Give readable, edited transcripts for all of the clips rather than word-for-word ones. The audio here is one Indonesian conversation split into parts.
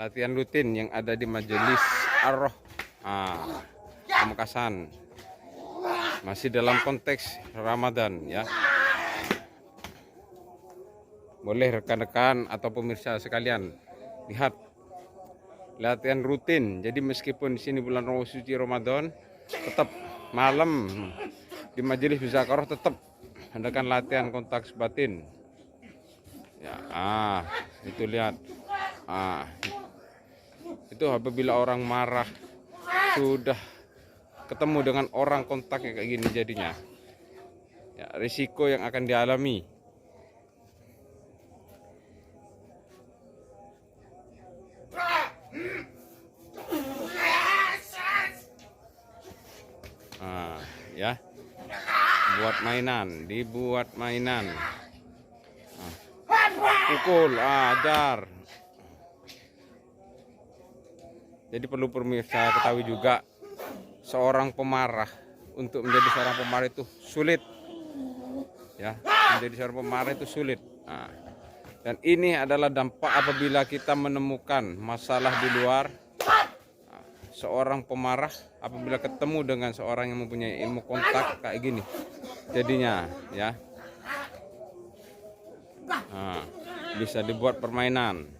latihan rutin yang ada di Majelis Ar-Roh Pamekasan, masih dalam konteks Ramadan ya. Boleh rekan-rekan atau pemirsa sekalian lihat latihan rutin. Jadi meskipun di sini bulan suci Ramadan, tetap malam di Majelis Muzakarah tetap adakan latihan kontak batin. Ya, itu lihat. Itu apabila orang marah sudah ketemu dengan orang kontaknya kayak gini jadinya. Ya, risiko yang akan dialami. Ya. Dibuat mainan. Pukul, ajar. Jadi perlu pemirsa ketahui juga, seorang pemarah, untuk menjadi seorang pemarah itu sulit. Ya, menjadi seorang pemarah itu sulit. Dan ini adalah dampak apabila kita menemukan masalah di luar. Seorang pemarah apabila ketemu dengan seorang yang mempunyai ilmu kontak kayak gini jadinya ya. Bisa dibuat permainan.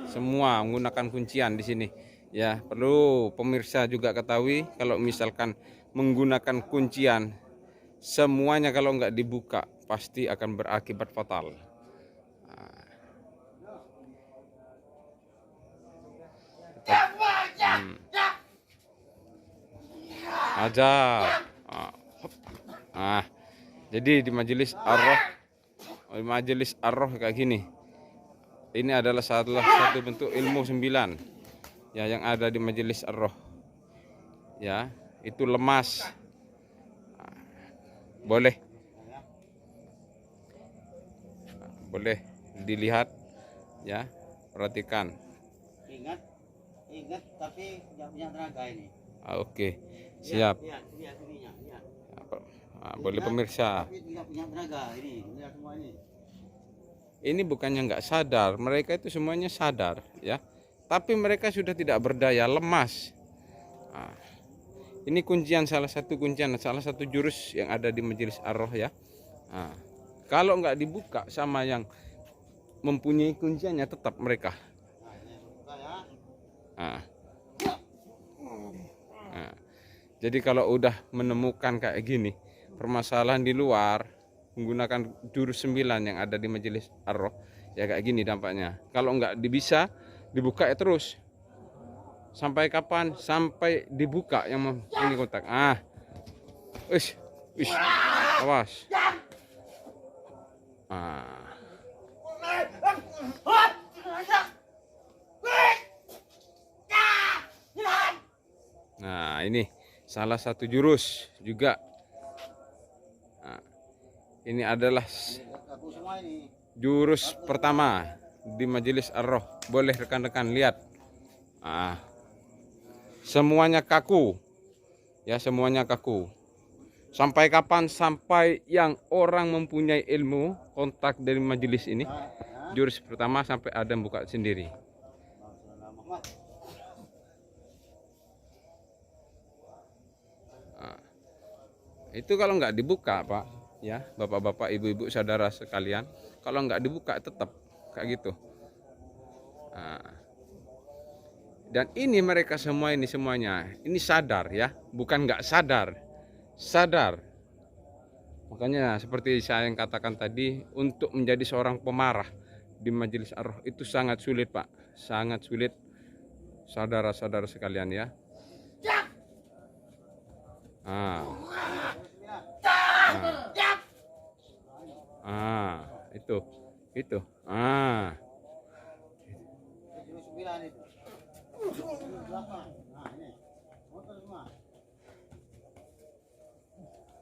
Semua menggunakan kuncian di sini ya. Perlu pemirsa juga ketahui, kalau misalkan menggunakan kuncian, semuanya kalau nggak dibuka pasti akan berakibat fatal. Ajar. Jadi di Majelis Ar-Roh kayak gini. Ini adalah satu bentuk ilmu 9 ya yang ada di Majelis Ar-Roh. Ya, itu lemas. Boleh dilihat ya, perhatikan. Ingat tapi tidak punya tenaga ini. Oke, siap. Lihat. Boleh pemirsa. Tapi tidak punya tenaga ini. Lihat semua ini. Ini bukannya nggak sadar, mereka itu semuanya sadar ya. Tapi mereka sudah tidak berdaya, lemas. Ini salah satu jurus yang ada di Majelis Ar-Roh ya. Kalau nggak dibuka sama yang mempunyai kunciannya, tetap mereka. Jadi kalau udah menemukan kayak gini permasalahan di luar, menggunakan jurus 9 yang ada di Majelis Ar-Roh ya, kayak gini dampaknya. Kalau nggak bisa dibuka ya terus. Sampai kapan? Sampai dibuka yang mempunyai kontak. Wish, awas. Nah, ini salah satu jurus juga. Ini adalah jurus pertama di Majelis Ar-Roh. Boleh rekan-rekan lihat. Semuanya kaku. Ya, semuanya kaku. Sampai kapan? Sampai yang orang mempunyai ilmu kontak dari majelis ini. Jurus pertama sampai ada yang buka sendiri. Itu kalau nggak dibuka, Pak, ya, bapak-bapak, ibu-ibu, saudara sekalian, kalau nggak dibuka tetap kayak gitu. Dan ini mereka semuanya ini sadar ya, bukan nggak sadar. Makanya seperti saya yang katakan tadi, untuk menjadi seorang pemarah di Majelis Ar-Roh itu sangat sulit, Pak, sangat sulit, saudara-saudara sekalian ya. Itu.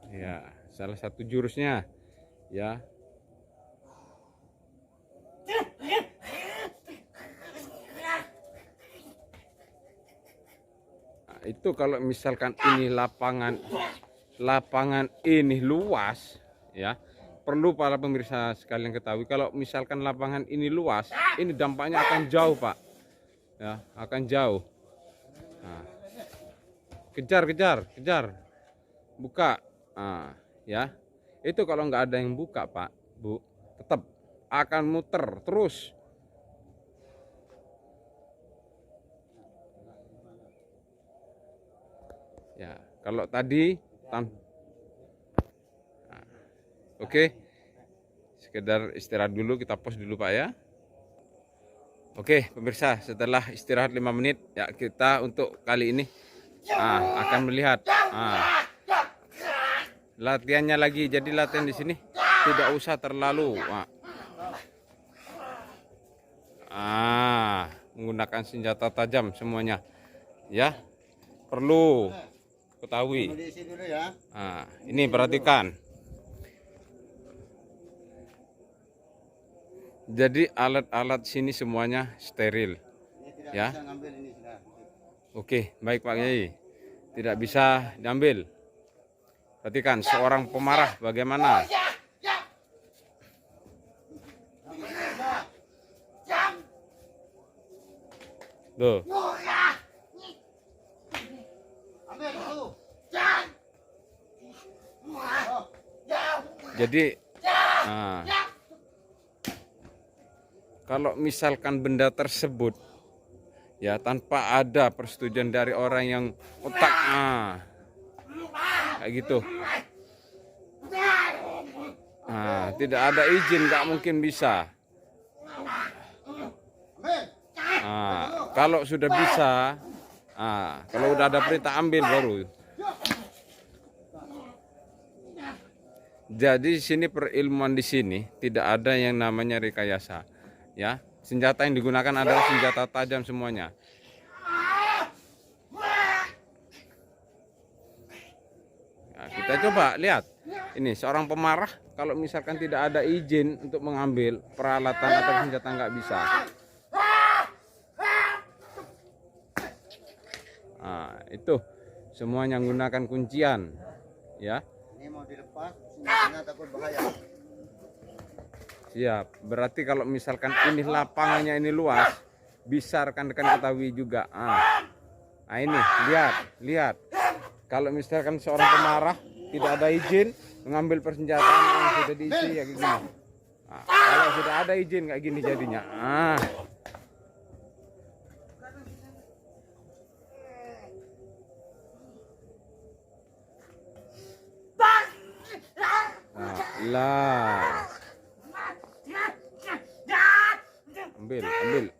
Ya, salah satu jurusnya ya. Itu kalau misalkan ini lapangan ini luas ya, perlu para pemirsa sekalian ketahui, kalau misalkan lapangan ini luas, ini dampaknya akan jauh, Pak. Ya, akan jauh. Nah, kejar. Buka. Nah, ya. Itu kalau nggak ada yang buka, Pak, Bu, tetap akan muter terus. Ya, kalau tadi oke, sekedar istirahat dulu, kita pause dulu Pak ya. Oke pemirsa, setelah istirahat 5 menit ya, kita untuk kali ini akan melihat latihannya lagi. Jadi latihan di sini tidak usah terlalu menggunakan senjata tajam semuanya ya, perlu ketahui. Ini perhatikan. Jadi alat-alat sini semuanya steril ya. Oke, baik Pak Kiai. Tidak bisa diambil. Perhatikan seorang pemarah bagaimana. Tuh. Jadi kalau misalkan benda tersebut ya tanpa ada persetujuan dari orang yang otak kayak gitu, tidak ada izin, nggak mungkin bisa. Kalau sudah bisa, kalau udah ada perintah ambil baru. Jadi di sini perilmuan di sini tidak ada yang namanya rekayasa. Ya, senjata yang digunakan adalah senjata tajam semuanya. Nah, kita coba lihat. Ini seorang pemarah kalau misalkan tidak ada izin untuk mengambil peralatan atau senjata nggak bisa. Itu semuanya menggunakan kuncian, ya. Ini mau dilepas, senjatanya takut bahaya. Siap. Berarti kalau misalkan ini lapangannya ini luas, bisa rekan-rekan ketahui juga. Ini lihat. Kalau misalkan seorang pemarah tidak ada izin mengambil persenjataan yang sudah diisi ya gini. Kalau sudah ada izin kayak gini jadinya. Ambil.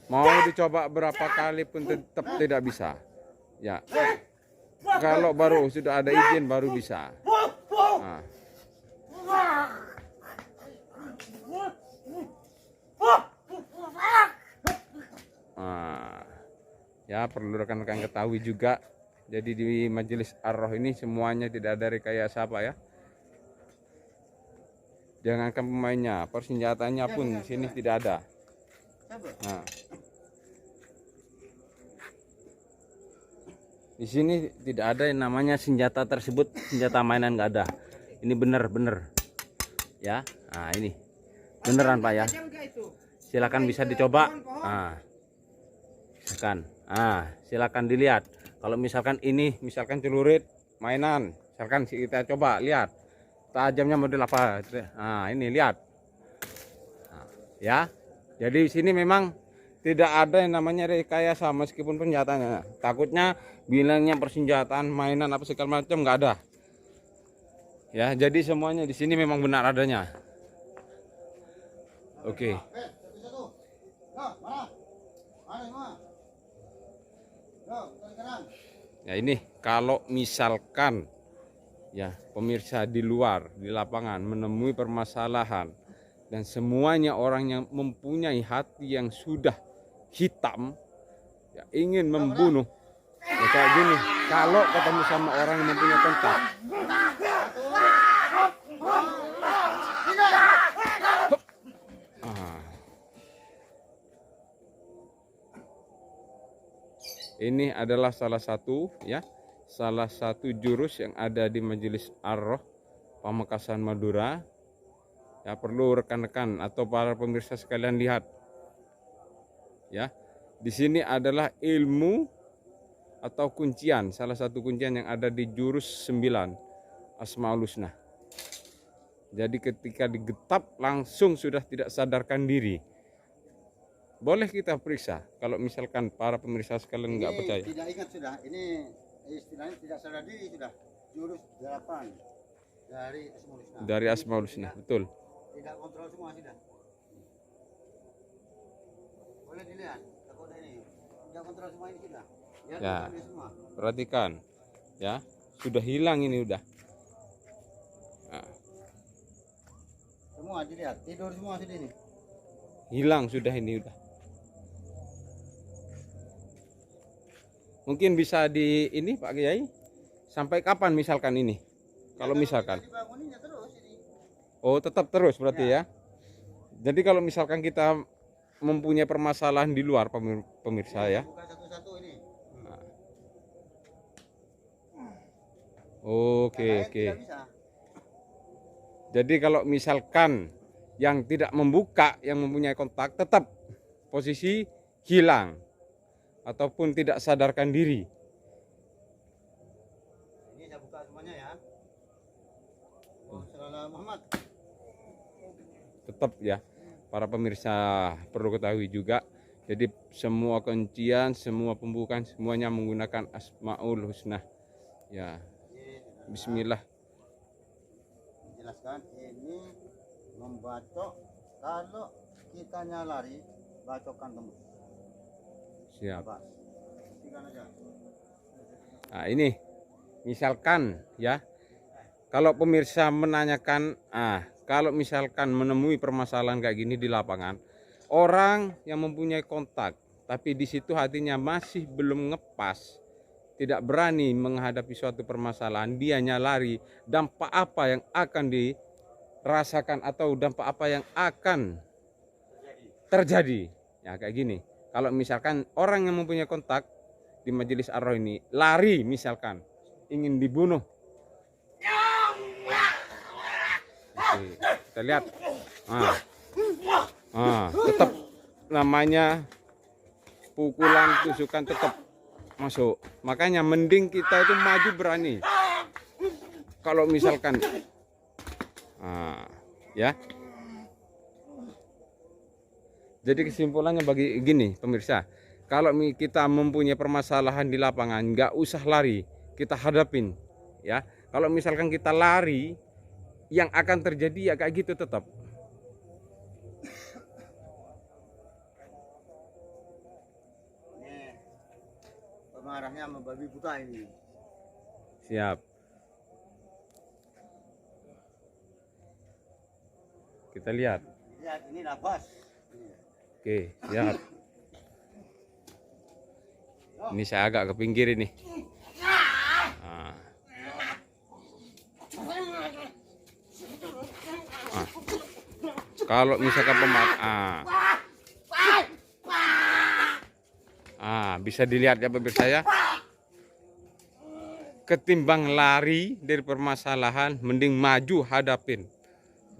Mau dicoba berapa kali pun tetap tidak bisa. Ya. Kalau baru sudah ada izin baru bisa. Ya, perlu rekan-rekan ketahui juga. Jadi di Majelis Ar-Roh ini semuanya tidak ada rekayasa Pak ya. Jangankan pemainnya, persenjataannya pun di sini tidak ada. Di sini tidak ada yang namanya senjata tersebut senjata mainan, nggak ada. Ini bener ya. Ini beneran Pak ya. Silakan bisa dicoba. Silakan dilihat. Kalau misalkan ini misalkan celurit mainan, misalkan kita coba lihat tajamnya model apa. Ini lihat. Ya. Jadi di sini memang tidak ada yang namanya rekayasa meskipun senjatanya. Takutnya bilangnya persenjataan mainan apa segala macam, nggak ada. Ya, jadi semuanya di sini memang benar adanya. Oke. Ya ini kalau misalkan ya pemirsa di luar di lapangan menemui permasalahan dan semuanya orang yang mempunyai hati yang sudah hitam ya, ingin membunuh ya kayak gini, kalau ketemu sama orang yang mempunyai kontak ini adalah salah satu ya salah satu jurus yang ada di Majelis Ar-Roh Pamekasan Madura. Ya, perlu rekan-rekan atau para pemirsa sekalian lihat. Ya, di sini adalah ilmu atau kuncian, salah satu kuncian yang ada di jurus 9 Asmaul Husna. Jadi ketika digetap langsung sudah tidak sadarkan diri. Boleh kita periksa kalau misalkan para pemirsa sekalian nggak percaya. Tidak ingat sudah, ini istilahnya tidak sadar diri sudah. Jurus 8 dari Asmaul Husna. Dari Asmaul Husna, betul. Tidak kontrol semua sudah. Boleh dilihat, takut ini. Tidak kontrol semua ini sudah. Lihat Ya, semua. perhatikan. Ya, sudah hilang ini udah. Nah, Semua dilihat, tidur semua sudah ini. hilang sudah ini udah. Mungkin bisa di ini Pak Kiai, sampai kapan misalkan ini? Kalau misalkan, Dibanguninnya terus ini. oh tetap terus berarti ya. Jadi kalau misalkan kita mempunyai permasalahan di luar pemirsa ya. Bukan satu-satu ini. Oke. Tidak bisa. Jadi kalau misalkan yang tidak membuka, yang mempunyai kontak tetap posisi hilang ataupun tidak sadarkan diri. Ini saya buka semuanya ya. Oh, Salam Muhammad. Tetap ya, para pemirsa perlu ketahui juga. Jadi semua kuncian, semua pembukaan semuanya menggunakan Asmaul Husna. Ya, Bismillah. Jelaskan ini membacok, kalau kitanya lari, bacokkan tembus. Siap. Bas. Buktikan aja. Nah ini, misalkan ya, kalau pemirsa menanyakan, kalau misalkan menemui permasalahan kayak gini di lapangan, orang yang mempunyai kontak, tapi di situ hatinya masih belum ngepas, tidak berani menghadapi suatu permasalahan, dianya lari, dampak apa yang akan dirasakan atau dampak apa yang akan terjadi? Ya kayak gini. Kalau misalkan orang yang mempunyai kontak di Majelis Ar-Roh ini lari misalkan ingin dibunuh. Oke, kita lihat. Tetap namanya pukulan, tusukan tetap masuk. Makanya mending kita itu maju berani. Kalau misalkan ya. Jadi kesimpulannya bagi gini pemirsa, kalau kita mempunyai permasalahan di lapangan nggak usah lari, kita hadapin ya. Kalau misalkan kita lari, yang akan terjadi ya kayak gitu tetap. Ini pemarahnya sama babi buta ini. Siap. Kita lihat. Lihat ini nafas. Oke, siap. Ini saya agak ke pinggir ini. Kalau misalkan bisa dilihat ya pemirsa ya. Ketimbang lari dari permasalahan, mending maju hadapin.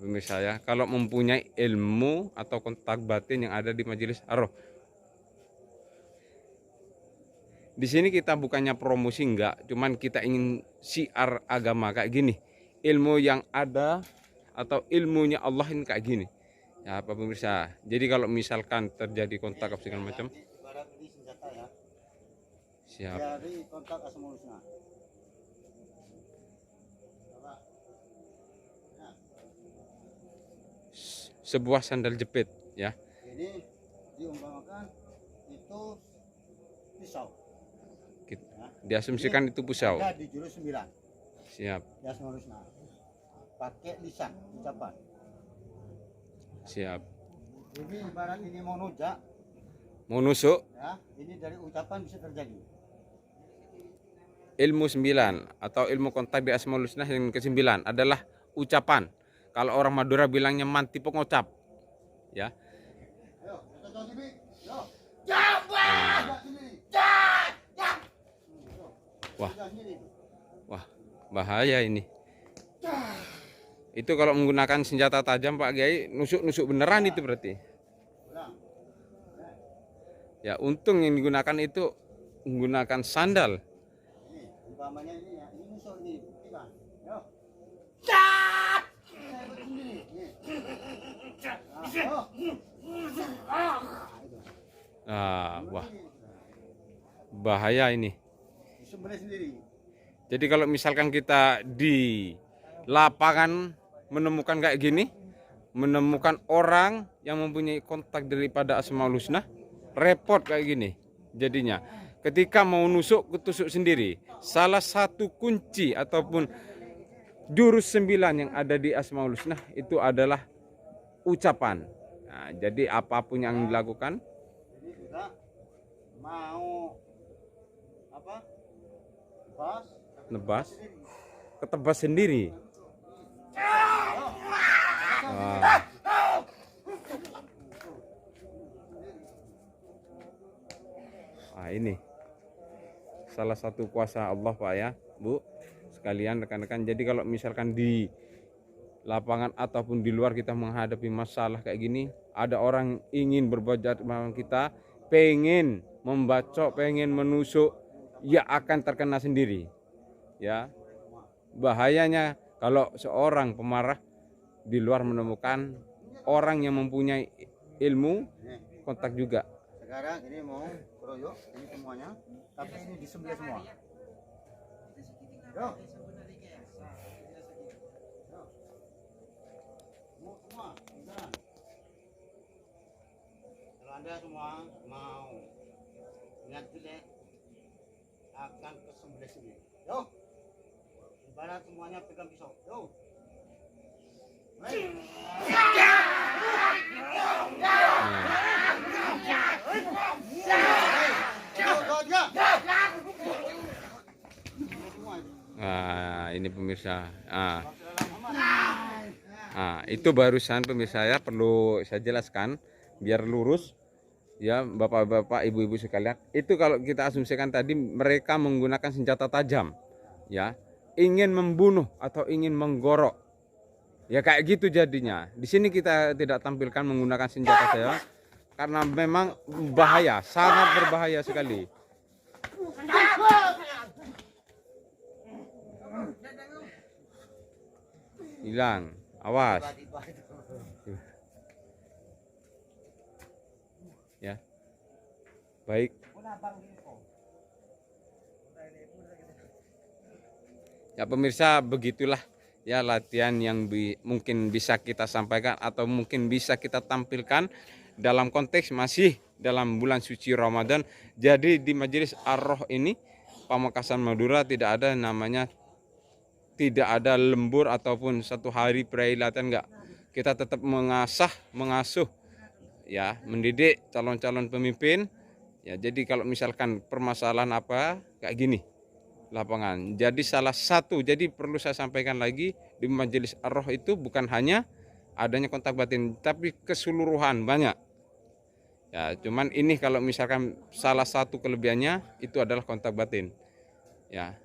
Pemirsa ya, kalau mempunyai ilmu atau kontak batin yang ada di Majelis Ar-Roh. Di sini kita bukannya promosi enggak, cuman kita ingin syiar agama kayak gini. Ilmu yang ada atau ilmunya Allah ini kayak gini. Ya, Pak pemirsa. Jadi kalau misalkan terjadi kontak segala macam. Barang ini senjata ya. Siap. Dari kontak Asmaul Husna. Sebuah sandal jepit ya. Ini diumpamakan itu pisau. Diasumsikan itu pisau. Ada di jurus 9. Siap. Ya Asmaul Husna. Pakai lisan, ucapan. Siap. Ini ibarat ini mau nujak, Mau nusuk, ya, ini dari ucapan bisa terjadi. ilmu 9 atau ilmu kontak di Asmaul Husna yang ke-9 adalah ucapan. Kalau orang Madura bilangnya manti pengocap. Ya. Ayo, kita sini. Yo. Wah, Sudah sendiri itu. wah, bahaya ini. Itu kalau menggunakan senjata tajam Pak Kiai, nusuk-nusuk beneran itu berarti. Ulang. Ya, untung yang digunakan itu menggunakan sandal. Ini umpamanya ini ya, ini musuh ini, buktikan. Yo. Saya ikut sendiri. Nih. Nah, Wah, bahaya ini. disembelih sendiri. Jadi kalau misalkan kita di lapangan menemukan kayak gini, menemukan orang yang mempunyai kontak daripada Asmaul Husna, repot kayak gini jadinya. Ketika mau nusuk, ketusuk sendiri. Salah satu kunci ataupun jurus 9 yang ada di Asmaul Husna itu adalah ucapan. Nah, jadi apapun yang dilakukan, Jadi kita mau apa? Bas, nebas, sendiri. ketebas sendiri. Wah. Nah, ini salah satu kuasa Allah Pak ya, Bu, sekalian rekan-rekan. Jadi kalau misalkan di lapangan ataupun di luar kita menghadapi masalah kayak gini, ada orang ingin berbuat jahat sama kita, pengen membacok, pengen menusuk, ya akan terkena sendiri. Ya, bahayanya kalau seorang pemarah di luar menemukan orang yang mempunyai ilmu Nih, kontak juga. sekarang ini mau keroyok ini semuanya, tapi ini disembelih semua. Yo. Semua, beneran. Kalau Anda semua mau niat jelek akan kesembelih sendiri. Yo. Ibarat semuanya pegang pisau. Yo. Baik. Nah, ini pemirsa. Itu barusan pemirsa ya, perlu saya jelaskan biar lurus ya Bapak-bapak, Ibu-ibu sekalian. Itu kalau kita asumsikan tadi mereka menggunakan senjata tajam ya, ingin membunuh atau ingin menggorok. Ya kayak gitu jadinya. Di sini kita tidak tampilkan menggunakan senjata tajam karena memang bahaya, sangat berbahaya sekali. Hilang, awas. Ya, baik. Ya pemirsa, begitulah ya latihan yang mungkin bisa kita sampaikan atau mungkin bisa kita tampilkan dalam konteks masih dalam bulan suci Ramadan. Jadi di Majelis Ar-Roh ini Pamekasan Madura tidak ada namanya, tidak ada lembur ataupun satu hari perhelatan, enggak. Kita tetap mengasuh ya, mendidik calon-calon pemimpin ya. Jadi kalau misalkan permasalahan apa kayak gini lapangan. Jadi salah satu, jadi perlu saya sampaikan lagi, di Majelis Ar-Roh itu bukan hanya adanya kontak batin tapi keseluruhan banyak. Ya, cuman ini kalau misalkan salah satu kelebihannya itu adalah kontak batin. Ya.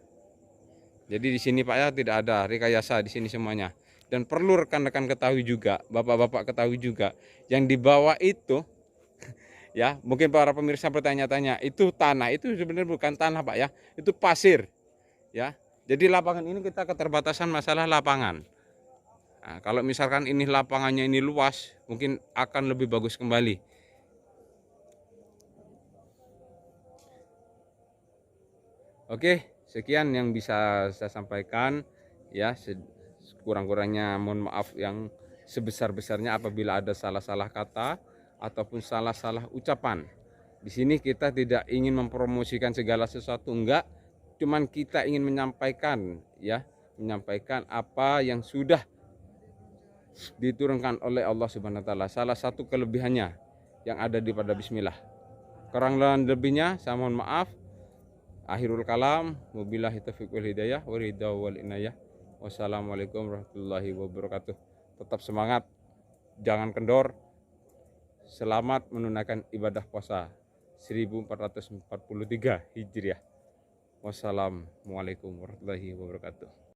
Jadi di sini Pak ya tidak ada rekayasa di sini semuanya. Dan perlu rekan-rekan ketahui juga, bapak-bapak ketahui juga, yang di bawah itu ya, mungkin para pemirsa bertanya-tanya, itu tanah, itu sebenarnya bukan tanah Pak ya, itu pasir ya. Jadi lapangan ini kita keterbatasan masalah lapangan. Nah, kalau misalkan ini lapangannya ini luas, mungkin akan lebih bagus kembali. Oke, sekian yang bisa saya sampaikan ya. Kurang-kurangnya mohon maaf yang sebesar-besarnya apabila ada salah-salah kata ataupun salah-salah ucapan. Di sini kita tidak ingin mempromosikan segala sesuatu, enggak. Cuman kita ingin menyampaikan ya, menyampaikan apa yang sudah diturunkan oleh Allah Subhanahu wa taala. Salah satu kelebihannya yang ada di pada bismillah. Kurang lebihnya saya mohon maaf. Akhirul kalam, wabillahi taufiq wal hidayah, wa ridha wal inayah. Wassalamualaikum warahmatullahi wabarakatuh. Tetap semangat, jangan kendor. Selamat menunaikan ibadah puasa 1443 Hijriah. Wassalamualaikum warahmatullahi wabarakatuh.